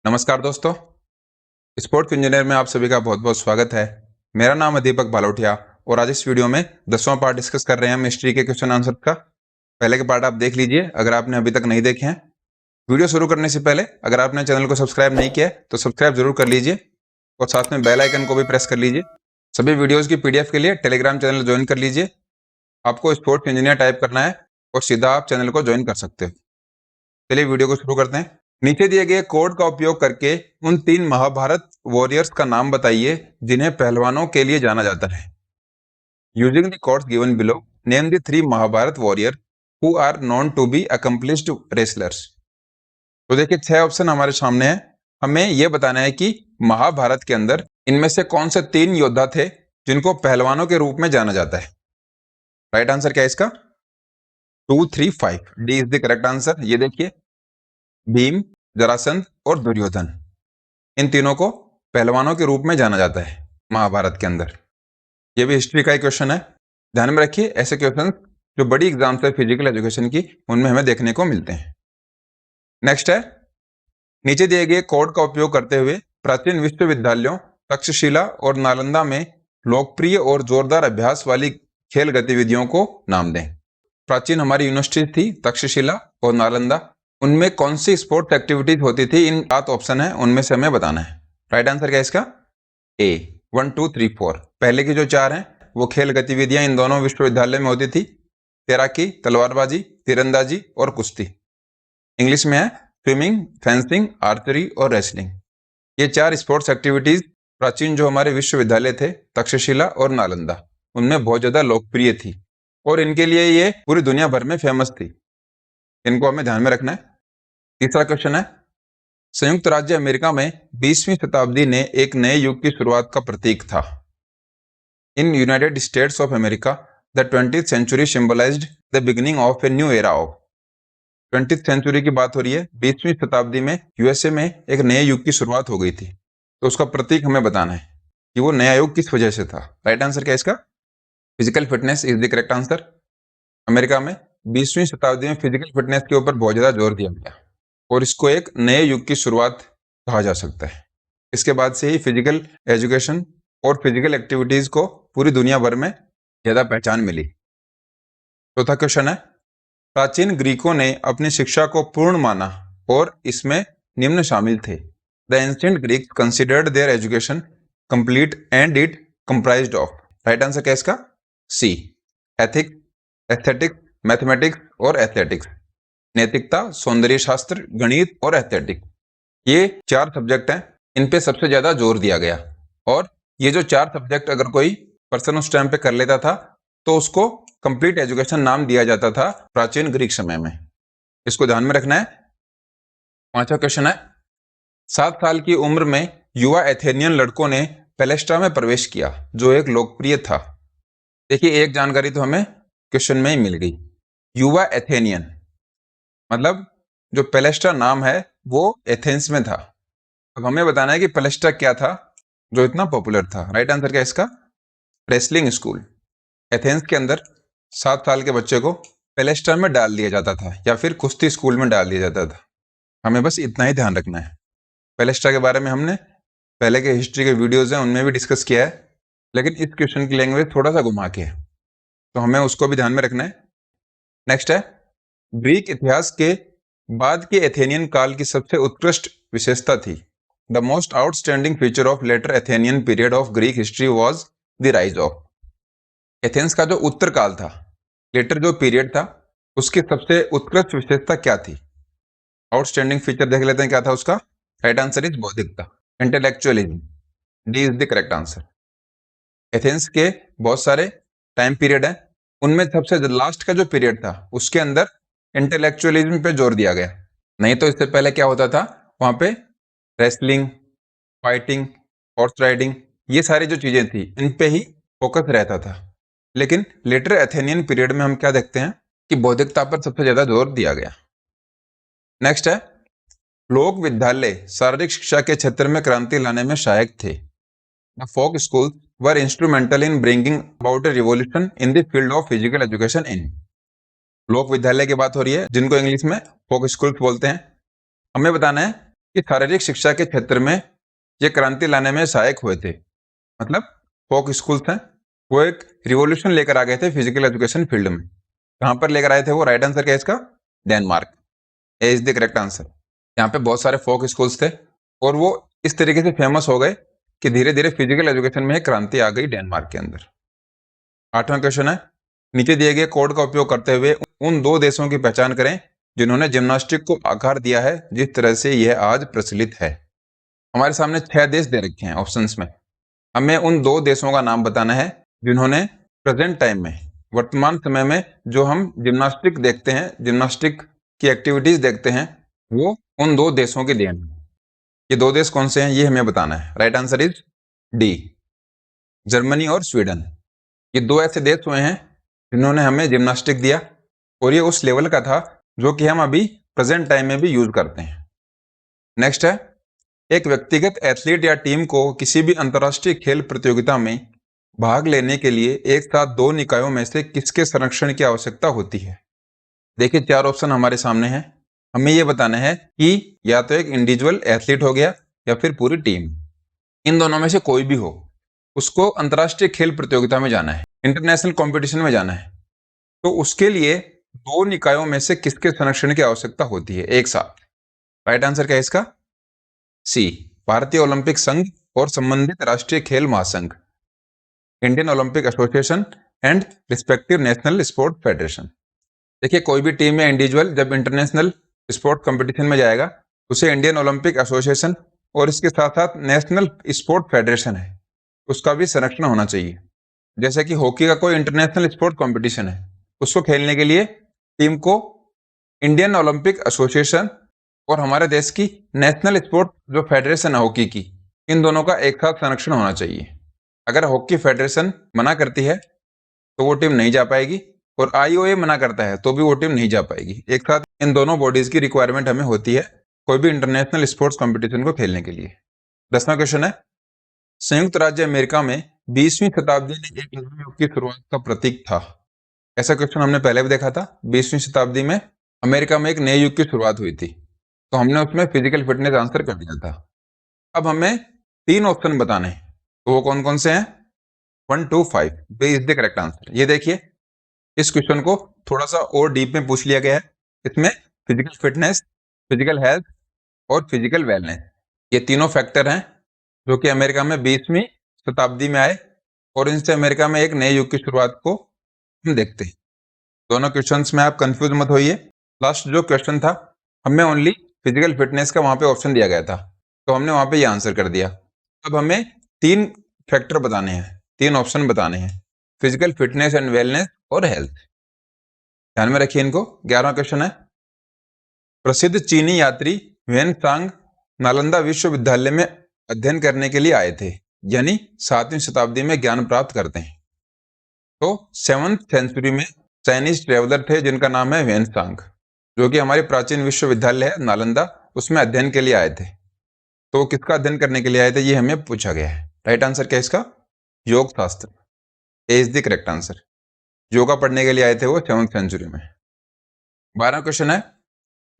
नमस्कार दोस्तों, sports engineer में आप सभी का बहुत बहुत स्वागत है। मेरा नाम है दीपक बालोटिया और आज इस वीडियो में 10वां पार्ट डिस्कस कर रहे हैं हम हिस्ट्री के क्वेश्चन आंसर का। पहले के पार्ट आप देख लीजिए अगर आपने अभी तक नहीं देखे हैं। वीडियो शुरू करने से पहले अगर आपने चैनल को सब्सक्राइब नहीं किया है तो सब्सक्राइब जरूर कर लीजिए और साथ में बेल आइकन को भी प्रेस कर लीजिए। सभी वीडियोज़ की PDF के लिए टेलीग्राम चैनल ज्वाइन कर लीजिए। आपको स्पोर्ट्स इंजीनियर टाइप करना है और सीधा आप चैनल को ज्वाइन कर सकते हो। चलिए वीडियो को शुरू करते हैं। नीचे दिए गए कोड का उपयोग करके उन 3 महाभारत वॉरियर्स का नाम बताइए जिन्हें पहलवानों के लिए जाना जाता है। Using the codes given below, name the 3 Mahabharata warrior who are known to be accomplished wrestlers. तो देखिए 6 ऑप्शन हमारे सामने है। हमें यह बताना है कि महाभारत के अंदर इनमें से कौन से 3 योद्धा थे जिनको पहलवानों के रूप में जाना जाता है। राइट आंसर क्या है इसका? 2, 3, 5 D is the correct answer. ये देखिए भीम, जरासंध और दुर्योधन, इन तीनों को पहलवानों के रूप में जाना जाता है महाभारत के अंदर। ये भी हिस्ट्री का ही क्वेश्चन है। ध्यान में रखिए ऐसे क्वेश्चन जो बड़ी एग्जाम्स है फिजिकल एजुकेशन की उनमें हमें देखने को मिलते हैं। नेक्स्ट है, नीचे दिए गए कोड का उपयोग करते हुए प्राचीन विश्वविद्यालयों तक्षशिला और नालंदा में लोकप्रिय और जोरदार अभ्यास वाली खेल गतिविधियों को नाम दें। प्राचीन हमारी यूनिवर्सिटी थी तक्षशिला और नालंदा, उनमें कौन सी स्पोर्ट्स एक्टिविटीज होती थी? इन 7 ऑप्शन है उनमें से हमें बताना है। राइट आंसर क्या है इसका? ए 1, 2, 3, 4। पहले की जो 4 हैं वो खेल गतिविधियां इन दोनों विश्वविद्यालय में होती थी। तैराकी, तलवारबाजी, तीरंदाजी और कुश्ती। इंग्लिश में है स्विमिंग, फेंसिंग, आर्चरी और रेसलिंग। ये 4 स्पोर्ट्स एक्टिविटीज प्राचीन जो हमारे विश्वविद्यालय थे तक्षशिला और नालंदा उनमें बहुत ज्यादा लोकप्रिय थी और इनके लिए ये पूरी दुनिया भर में फेमस थी। इनको हमें ध्यान में रखना है। तीसरा क्वेश्चन है, संयुक्त राज्य अमेरिका में 20वीं शताब्दी ने एक नए युग की शुरुआत का प्रतीक था। In United States of America the 20th century symbolised the beginning of a new era of. 20th century की बात हो रही है। 20वीं शताब्दी में यूएसए में एक नए युग की शुरुआत हो गई थी, तो उसका प्रतीक हमें बताना है कि वो नया युग किस वजह से था। राइट आंसर क्या है इसका? Physical fitness is the correct answer. America में 20वीं शताब्दी में फिजिकल फिटनेस के ऊपर बहुत ज्यादा जोर दिया गया और इसको एक नए युग की शुरुआत कहा जा सकता है। इसके बाद से ही फिजिकल एजुकेशन और फिजिकल एक्टिविटीज को पूरी दुनिया भर में ज्यादा पहचान मिली। चौथा क्वेश्चन है, प्राचीन ग्रीकों ने अपनी शिक्षा को पूर्ण माना और इसमें निम्न शामिल थे। The ancient Greeks considered there education complete and it comprised of. Right answer क्या है इसका? सी एथिक्स, एस्थेटिक्स, मैथमेटिक्स और एथलेटिक्स। नैतिकता, सौंदर्य शास्त्र, गणित और एस्थेटिक्स, ये 4 सब्जेक्ट हैं, इन पे सबसे ज्यादा जोर दिया गया। और ये जो 4 सब्जेक्ट अगर कोई पर्सन उस टाइम पे कर लेता था तो उसको कंप्लीट एजुकेशन नाम दिया जाता था प्राचीन ग्रीक समय में। इसको ध्यान में रखना है। 5वां क्वेश्चन है, 7 साल की उम्र में युवा एथेनियन लड़कों ने पैलेस्ट्रा में प्रवेश किया जो एक लोकप्रिय था। देखिए एक जानकारी तो हमें क्वेश्चन में ही मिल गई। युवा एथेनियन मतलब जो पैलेस्ट्रा नाम है वो एथेंस में था। अब हमें बताना है कि पैलेस्ट्रा क्या था जो इतना पॉपुलर था। राइट आंसर क्या है इसका? Wrestling school. एथेंस के अंदर 7 साल के बच्चे को पैलेस्ट्रा में डाल दिया जाता था या फिर कुश्ती स्कूल में डाल दिया जाता था। हमें बस इतना ही ध्यान रखना है। पैलेस्ट्रा के बारे में हमने पहले के हिस्ट्री के वीडियोज हैं उनमें भी डिस्कस किया है, लेकिन इस क्वेश्चन की लैंग्वेज थोड़ा सा घुमा के है तो हमें उसको भी ध्यान में रखना है। नेक्स्ट है, ग्रीक इतिहास के बाद के एथेनियन काल की सबसे उत्कृष्ट विशेषता थी। The most outstanding feature of later Athenian period of Greek history was the rise of. Athens का जो उत्तर काल था, लेटर जो पीरियड था, उसकी सबसे उत्कृष्ट विशेषता क्या थी? आउटस्टैंडिंग फीचर देख लेते हैं क्या था उसका। राइट आंसर इज बौद्धिकता, intellectualism. D is the correct answer. Athens के बहुत सारे टाइम पीरियड है, उनमें सबसे लास्ट का जो पीरियड था उसके अंदर इंटेलेक्चुअलिज्म पे जोर दिया गया। नहीं तो इससे पहले क्या होता था वहां पे? रेसलिंग, फाइटिंग, हॉर्स राइडिंग, ये सारी जो चीजें थी इन पे ही फोकस रहता था। लेकिन लेटर एथेनियन पीरियड में हम क्या देखते हैं कि बौद्धिकता पर सबसे ज्यादा जोर दिया गया। नेक्स्ट है, लोक विद्यालय शारीरिक शिक्षा के क्षेत्र में क्रांति लाने में सहायक थे। The folk school were instrumental in bringing about a revolution in the field of physical education in. लोक विद्यालय की बात हो रही है जिनको इंग्लिश में फोक स्कूल्स बोलते हैं। हमें बताना है कि शारीरिक शिक्षा के क्षेत्र में ये क्रांति लाने में सहायक हुए थे। मतलब फोक स्कूल्स हैं, वो एक रिवॉल्यूशन लेकर आ गए थे फिजिकल एजुकेशन फील्ड में। कहाँ पर लेकर आए थे वो? राइट आंसर क्या है इसका? Denmark. A is the correct answer. यहाँ पे बहुत सारे फोक स्कूल्स थे और वो इस तरीके से फेमस हो गए कि धीरे धीरे फिजिकल एजुकेशन में एक क्रांति आ गई डेनमार्क के अंदर। 8वां क्वेश्चन है, नीचे दिए गए कोड का उपयोग करते हुए उन 2 देशों की पहचान करें जिन्होंने जिम्नास्टिक को आकार दिया है जिस तरह से यह आज प्रचलित है। हमारे सामने 6 देश दे रखे हैं ऑप्शंस में। हमें उन 2 देशों का नाम बताना है जिन्होंने प्रेजेंट टाइम में, वर्तमान समय में जो हम जिम्नास्टिक देखते हैं, जिम्नास्टिक की एक्टिविटीज देखते हैं, वो उन 2 देशों की देन है। ये 2 देश कौन से हैं ये हमें बताना है। Right answer is D, Germany और स्वीडन। ये 2 ऐसे देश हुए हैं जिन्होंने हमें जिम्नास्टिक दिया और ये उस लेवल का था जो कि हम अभी प्रेजेंट टाइम में भी यूज करते हैं। नेक्स्ट है, एक व्यक्तिगत एथलीट या टीम को किसी भी अंतर्राष्ट्रीय खेल प्रतियोगिता में भाग लेने के लिए एक साथ 2 निकायों में से किसके संरक्षण की आवश्यकता होती है? देखिए 4 ऑप्शन हमारे सामने हैं। हमें यह बताना है कि या तो एक इंडिविजुअल एथलीट हो गया या फिर पूरी टीम, इन दोनों में से कोई भी हो, उसको अंतर्राष्ट्रीय खेल प्रतियोगिता में जाना है, इंटरनेशनल कंपटीशन में जाना है। तो उसके लिए 2 निकायों में से किसके संरक्षण की आवश्यकता होती है एक साथ? राइट आंसर क्या है इसका? सी, भारतीय ओलंपिक संघ और संबंधित राष्ट्रीय खेल महासंघ, Indian Olympic association and respective national sport federation. देखिए कोई भी टीम या इंडिविजुअल जब इंटरनेशनल स्पोर्ट कंपटीशन में जाएगा, उसे इंडियन ओलंपिक एसोसिएशन और इसके साथ साथ नेशनल स्पोर्ट फेडरेशन है उसका भी संरक्षण होना चाहिए। जैसे कि हॉकी का कोई इंटरनेशनल स्पोर्ट कंपटीशन है, उसको खेलने के लिए टीम को इंडियन ओलंपिक एसोसिएशन और हमारे देश की नेशनल स्पोर्ट जो फेडरेशन है हॉकी की, इन दोनों का एक साथ संरक्षण होना चाहिए। अगर हॉकी फेडरेशन मना करती है तो वो टीम नहीं जा पाएगी और आईओए मना करता है तो भी वो टीम नहीं जा पाएगी। एक साथ इन दोनों बॉडीज की रिक्वायरमेंट हमें होती है कोई भी इंटरनेशनल स्पोर्ट्स कंपटीशन को खेलने के लिए। 10वां क्वेश्चन है, संयुक्त राज्य अमेरिका में 20वीं शताब्दी में एक नए युग की शुरुआत का प्रतीक था। ऐसा क्वेश्चन हमने पहले भी देखा था। 20वीं शताब्दी में अमेरिका में एक नए युग की शुरुआत हुई थी, तो हमने उसमें फिजिकल फिटनेस आंसर कर दिया था। अब हमें 3 ऑप्शन बताने हैं, तो वो कौन कौन से हैं? 1, 2, 5 B is the correct answer. ये देखिए इस क्वेश्चन को थोड़ा सा और डीप में पूछ लिया गया है। इसमें फिजिकल फिटनेस, फिजिकल हेल्थ और फिजिकल वेलनेस, ये तीनों फैक्टर हैं जो कि अमेरिका में 20वीं शताब्दी में आए और इनसे अमेरिका में एक नए युग की शुरुआत को हम देखते हैं। दोनों क्वेश्चंस में आप कंफ्यूज मत होइए। लास्ट जो क्वेश्चन था हमें ओनली फिजिकल फिटनेस का वहां पे ऑप्शन दिया गया था, तो हमने वहां पे ये आंसर कर दिया। अब हमें 3 फैक्टर बताने हैं, 3 ऑप्शन बताने हैं, फिजिकल फिटनेस एंड वेलनेस और हेल्थ। ध्यान में रखिए इनको। 11वां क्वेश्चन है, प्रसिद्ध चीनी यात्री वेन सांग नालंदा विश्वविद्यालय में अध्ययन करने के लिए आए थे, यानी 7वीं शताब्दी में ज्ञान प्राप्त करते हैं। तो 7th सेंचुरी में चाइनीज ट्रेवलर थे जिनका नाम है वेन सांग, जो कि हमारी प्राचीन विश्वविद्यालय है नालंदा, उसमें अध्ययन के लिए आए थे। तो किसका अध्ययन करने के लिए आए थे ये हमें पूछा गया है। राइट आंसर क्या है इसका? योग शास्त्र। A is the correct answer. Yoga पढ़ने के लिए आए थे वो 7th सेंचुरी में। 12वां क्वेश्चन है,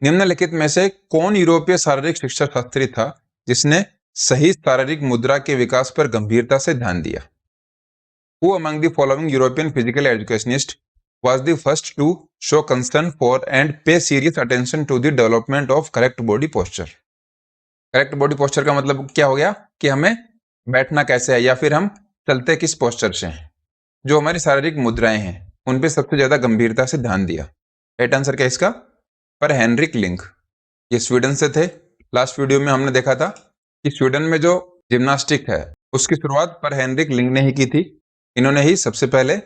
निम्नलिखित में से कौन यूरोपीय शारीरिक शिक्षा शास्त्री था जिसने सही शारीरिक मुद्रा के विकास पर गंभीरता से ध्यान दिया? Who among the following European physical educationists was the first to show concern for and pay serious attention to the development of correct body posture? Correct body posture का मतलब क्या हो गया कि हमें बैठना कैसे है या फिर हम चलते किस पोस्चर से हैं। जो हमारी शारीरिक मुद्राएं हैं उन पे सबसे ज्यादा गंभीरता से ध्यान दिया। राइट आंसर क्या इसका? पर हेनरिक लिंक, ये स्वीडन से थे। लास्ट वीडियो में हमने देखा था कि स्वीडन में जो जिम्नास्टिक है उसकी शुरुआत पर हेनरिक लिंक ने ही की थी। इन्होंने ही सबसे पहले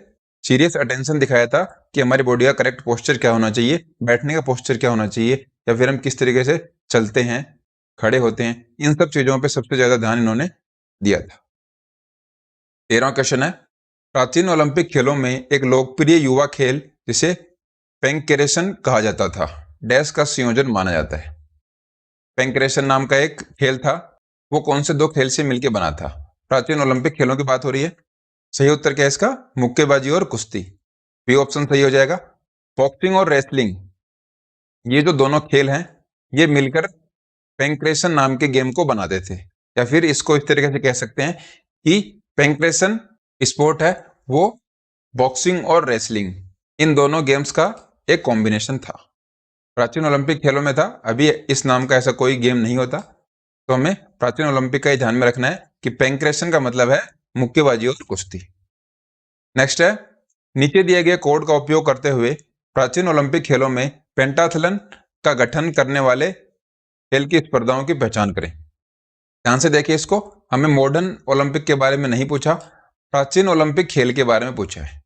सीरियस अटेंशन दिखाया था कि हमारी बॉडी का करेक्ट पोस्चर क्या होना चाहिए, बैठने का पोस्चर क्या होना चाहिए, या फिर हम किस तरीके से चलते हैं, खड़े होते हैं, इन सब चीजों पे सबसे ज्यादा ध्यान इन्होंने दिया था। 13वां क्वेश्चन है, प्राचीन ओलंपिक खेलों में एक लोकप्रिय युवा खेल जिसे पेंकरेशन कहा जाता था, डैश का संयोजन माना जाता है। पेंकरेशन नाम का एक खेल था, वो कौन से 2 खेल से मिलकर बना था? प्राचीन ओलंपिक खेलों की बात हो रही है। सही उत्तर क्या है इसका? मुक्केबाजी और कुश्ती। बी ऑप्शन सही हो जाएगा। बॉक्सिंग और रेसलिंग, ये जो दोनों खेल हैं ये मिलकर पेंक्रेशन नाम के गेम को बनाते थे, या फिर इसको इस तरीके से कह सकते हैं कि पेंक्रेशन स्पोर्ट है वो बॉक्सिंग और रेसलिंग इन दोनों गेम्स का एक कॉम्बिनेशन था। प्राचीन ओलंपिक खेलों में था, अभी इस नाम का ऐसा कोई गेम नहीं होता। तो हमें प्राचीन ओलंपिक का ही ध्यान में रखना है कि पेंक्रेशन का मतलब है मुक्केबाजी और कुश्ती। नेक्स्ट है, नीचे दिए गए कोड का उपयोग करते हुए प्राचीन ओलंपिक खेलों में पेंटाथलन का गठन करने वाले खेल की स्पर्धाओं की पहचान करें। ध्यान से देखिए इसको, हमें मॉडर्न ओलंपिक के बारे में नहीं पूछा, प्राचीन ओलंपिक खेल के बारे में पूछा है।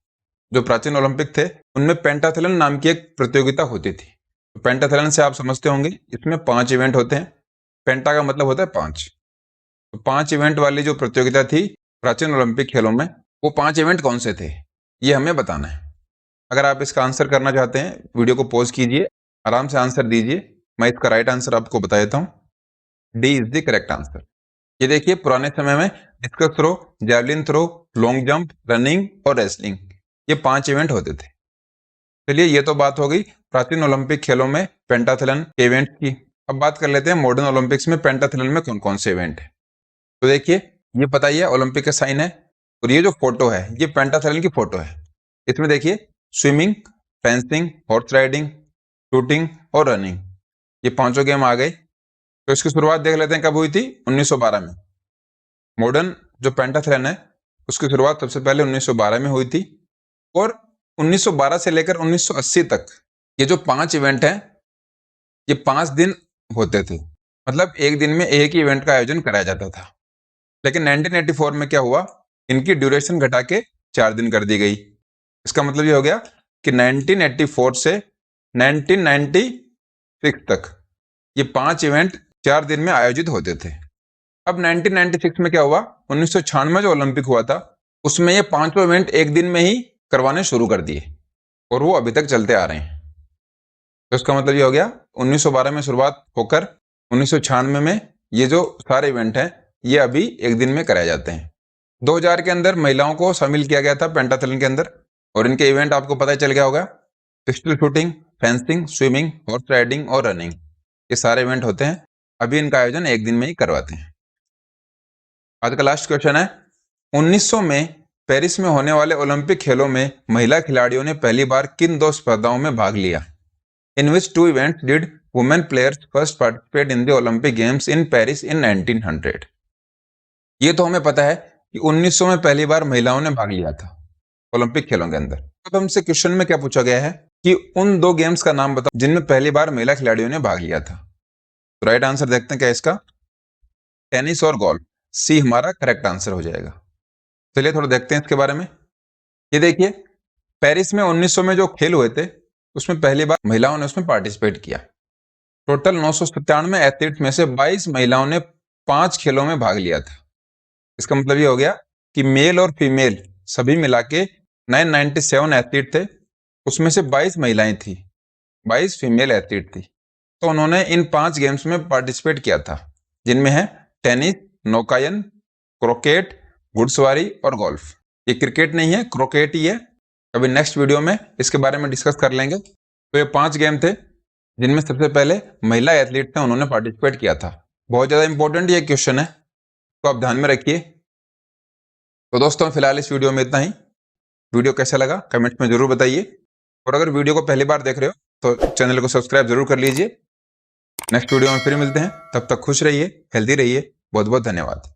जो प्राचीन ओलंपिक थे उनमें पेंटाथलन नाम की एक प्रतियोगिता होती थी। तो पेंटाथलन से आप समझते होंगे इसमें 5 इवेंट होते हैं। पेंटा का मतलब होता है 5। तो 5 इवेंट वाली जो प्रतियोगिता थी प्राचीन ओलंपिक खेलों में, वो 5 इवेंट कौन से थे ये हमें बताना है। अगर आप इसका आंसर करना चाहते हैं वीडियो को पॉज कीजिए, आराम से आंसर दीजिए। मैं इसका राइट आंसर आपको बता देता हूँ। D is the correct answer. ये देखिए, पुराने समय में discus throw, javelin throw, long jump, running और रेसलिंग, ये 5 इवेंट होते थे। चलिए, ये तो बात हो गई प्राचीन ओलंपिक खेलों में पेंटाथलन के इवेंट की। अब बात कर लेते हैं मॉडर्न ओलंपिक्स में पेंटाथलन में कौन कौन से इवेंट है। तो देखिए, ये पता ही है ओलंपिक का साइन है, और ये जो फोटो है ये पेंटाथलन की फोटो है। इसमें देखिए swimming, fencing, horse riding, shooting और रनिंग, ये 5 गेम आ गए। तो इसकी शुरुआत देख लेते हैं कब हुई थी, 1912 में। मॉडर्न जो पेंटाथलन है उसकी शुरुआत सबसे पहले 1912 में हुई थी, और 1912 से लेकर 1980 तक ये जो 5 इवेंट हैं ये 5 दिन होते थे। मतलब एक दिन में एक ही इवेंट का आयोजन कराया जाता था। लेकिन 1984 में क्या हुआ, इनकी ड्यूरेशन घटा के 4 दिन कर दी गई। इसका मतलब ये हो गया कि 1984 से 1996 तक ये 5 इवेंट 4 दिन में आयोजित होते थे। अब 1996 में क्या हुआ, 1996 जो ओलंपिक हुआ था उसमें ये 5 इवेंट एक दिन में ही करवाने शुरू कर दिए, और वो अभी तक चलते आ रहे हैं। तो इसका मतलब ये हो गया 1912 में शुरुआत होकर 1996 में ये जो सारे इवेंट हैं ये अभी एक दिन में कराए जाते हैं। 2000 के अंदर महिलाओं को शामिल किया गया था पेंटाथलन के अंदर, और इनके इवेंट आपको पता ही चल गया होगा। Pistol shooting, fencing, swimming, horse riding और रनिंग, ये सारे इवेंट होते हैं। अभी इनका आयोजन एक दिन में ही करवाते हैं। आज का लास्ट क्वेश्चन है, 1900 में पेरिस में होने वाले ओलंपिक खेलों में महिला खिलाड़ियों ने पहली बार किन 2 स्पर्धाओं में भाग लिया। In which 2 events did women players first participate in the Olympic games in Paris in 1900। ये तो हमें पता है कि 1900 में पहली बार महिलाओं ने भाग लिया था ओलंपिक खेलों के अंदर। अब हमसे क्वेश्चन में क्या पूछा गया है कि उन 2 गेम्स का नाम बताओ जिनमें पहली बार महिला खिलाड़ियों ने भाग लिया था। तो राइट आंसर देखते हैं क्या इसका, टेनिस और गोल्फ। सी हमारा करेक्ट आंसर हो जाएगा। चलिए थोड़ा देखते हैं इसके बारे में। ये देखिए, पेरिस में 1900 में जो खेल हुए थे उसमें पहली बार महिलाओं ने उसमें पार्टिसिपेट किया। टोटल 997 एथलीट्स में से 22 महिलाओं ने 5 खेलों में भाग लिया था। इसका मतलब ये हो गया कि मेल और फीमेल सभी मिला के 997 एथलीट थे, उसमें से 22 महिलाएं थी, 22 फीमेल एथलीट थी। तो उन्होंने इन 5 गेम्स में पार्टिसिपेट किया था, जिनमें है टेनिस, नौकायन, क्रिकेट, घुड़सवारी और गोल्फ। ये क्रिकेट नहीं है, क्रिकेट ही है। अभी नेक्स्ट वीडियो में इसके बारे में डिस्कस कर लेंगे। तो ये 5 गेम थे जिनमें सबसे पहले महिला एथलीट थे, उन्होंने पार्टिसिपेट किया था। बहुत ज़्यादा इंपॉर्टेंट ये क्वेश्चन है, तो आप ध्यान में रखिए। तो दोस्तों फिलहाल इस वीडियो में इतना ही। वीडियो कैसा लगा कमेंट्स में जरूर बताइए, और अगर वीडियो को पहली बार देख रहे हो तो चैनल को सब्सक्राइब जरूर कर लीजिए। नेक्स्ट वीडियो में फिर मिलते हैं, तब तक खुश रहिए, हेल्दी रहिए। बहुत बहुत धन्यवाद।